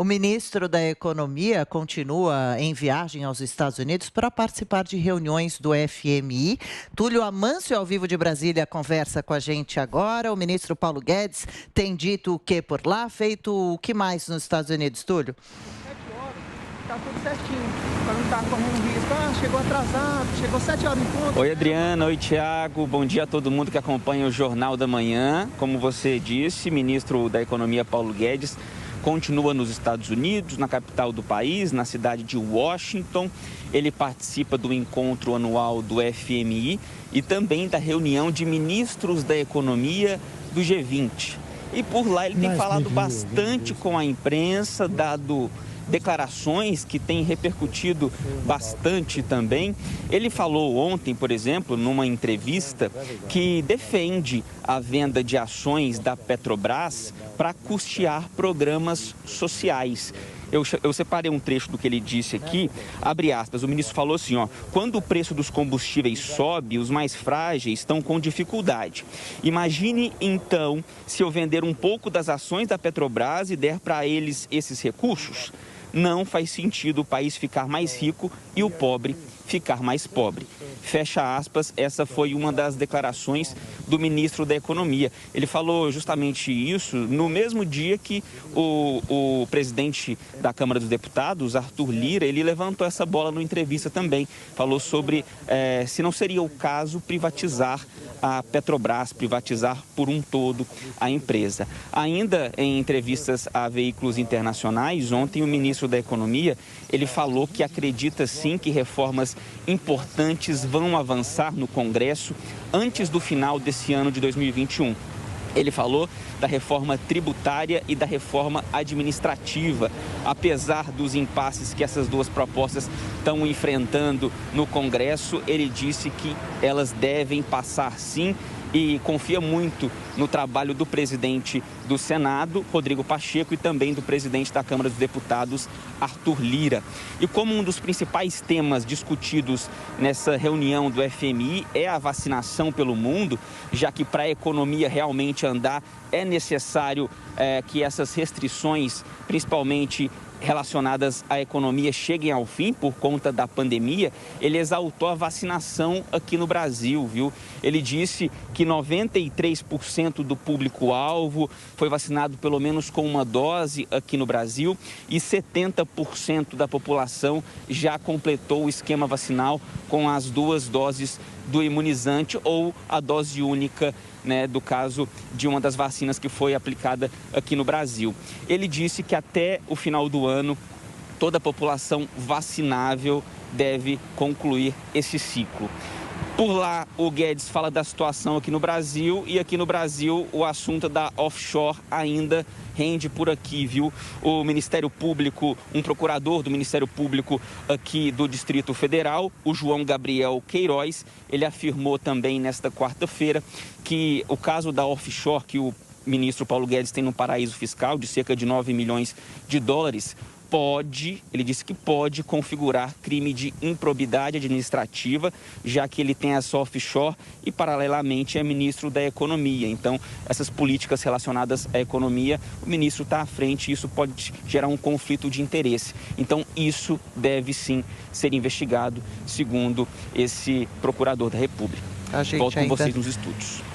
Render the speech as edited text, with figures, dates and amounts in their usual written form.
O ministro da Economia continua em viagem aos Estados Unidos para participar de reuniões do FMI. Túlio Amâncio, ao vivo de Brasília, conversa com a gente agora. O ministro Paulo Guedes tem dito o que por lá, feito o que mais nos Estados Unidos, Túlio? 7 horas, tá tudo certinho, para não estar correndo risco. Chegou atrasado, chegou 7 horas em ponto. Oi, Adriana, oi, Tiago, bom dia a todo mundo que acompanha o Jornal da Manhã. Como você disse, ministro da Economia Paulo Guedes continua nos Estados Unidos, na capital do país, na cidade de Washington. Ele participa do encontro anual do FMI e também da reunião de ministros da economia do G20. E por lá ele tem falado bastante com a imprensa, dado declarações que têm repercutido bastante também. Ele falou ontem, por exemplo, numa entrevista, que defende a venda de ações da Petrobras para custear programas sociais. Eu separei um trecho do que ele disse aqui, abre aspas, o ministro falou assim, quando o preço dos combustíveis sobe, os mais frágeis estão com dificuldade. Imagine, então, se eu vender um pouco das ações da Petrobras e der para eles esses recursos. Não faz sentido o país ficar mais rico e o pobre ficar mais pobre. Fecha aspas, essa foi uma das declarações do ministro da Economia. Ele falou justamente isso no mesmo dia que o presidente da Câmara dos Deputados, Arthur Lira, ele levantou essa bola numa entrevista também. Falou sobre se não seria o caso privatizar a Petrobras, privatizar por um todo a empresa. Ainda em entrevistas a veículos internacionais, ontem o ministro da Economia, ele falou que acredita sim que reformas importantes vão avançar no Congresso antes do final desse ano de 2021. Ele falou da reforma tributária e da reforma administrativa. Apesar dos impasses que essas duas propostas estão enfrentando no Congresso, ele disse que elas devem passar sim e confia muito no trabalho do presidente do Senado, Rodrigo Pacheco, e também do presidente da Câmara dos Deputados, Arthur Lira. E como um dos principais temas discutidos nessa reunião do FMI é a vacinação pelo mundo, já que para a economia realmente andar é necessário que essas restrições, principalmente relacionadas à economia, cheguem ao fim por conta da pandemia, ele exaltou a vacinação aqui no Brasil, viu? Ele disse que 93% do público-alvo foi vacinado pelo menos com uma dose aqui no Brasil e 70% da população já completou o esquema vacinal com as 2 doses do imunizante ou a dose única, do caso de uma das vacinas que foi aplicada aqui no Brasil. Ele disse que até o final do ano, toda a população vacinável deve concluir esse ciclo. Por lá, o Guedes fala da situação aqui no Brasil e aqui no Brasil o assunto da offshore ainda rende por aqui, viu? O Ministério Público, um procurador do Ministério Público aqui do Distrito Federal, o João Gabriel Queiroz, ele afirmou também nesta quarta-feira que o caso da offshore que o ministro Paulo Guedes tem no paraíso fiscal de cerca de 9 milhões de dólares, ele disse que pode configurar crime de improbidade administrativa, já que ele tem essa offshore e, paralelamente, é ministro da Economia. Então, essas políticas relacionadas à economia, o ministro está à frente e isso pode gerar um conflito de interesse. Então, isso deve sim ser investigado, segundo esse procurador da República. Volto com vocês nos estudos.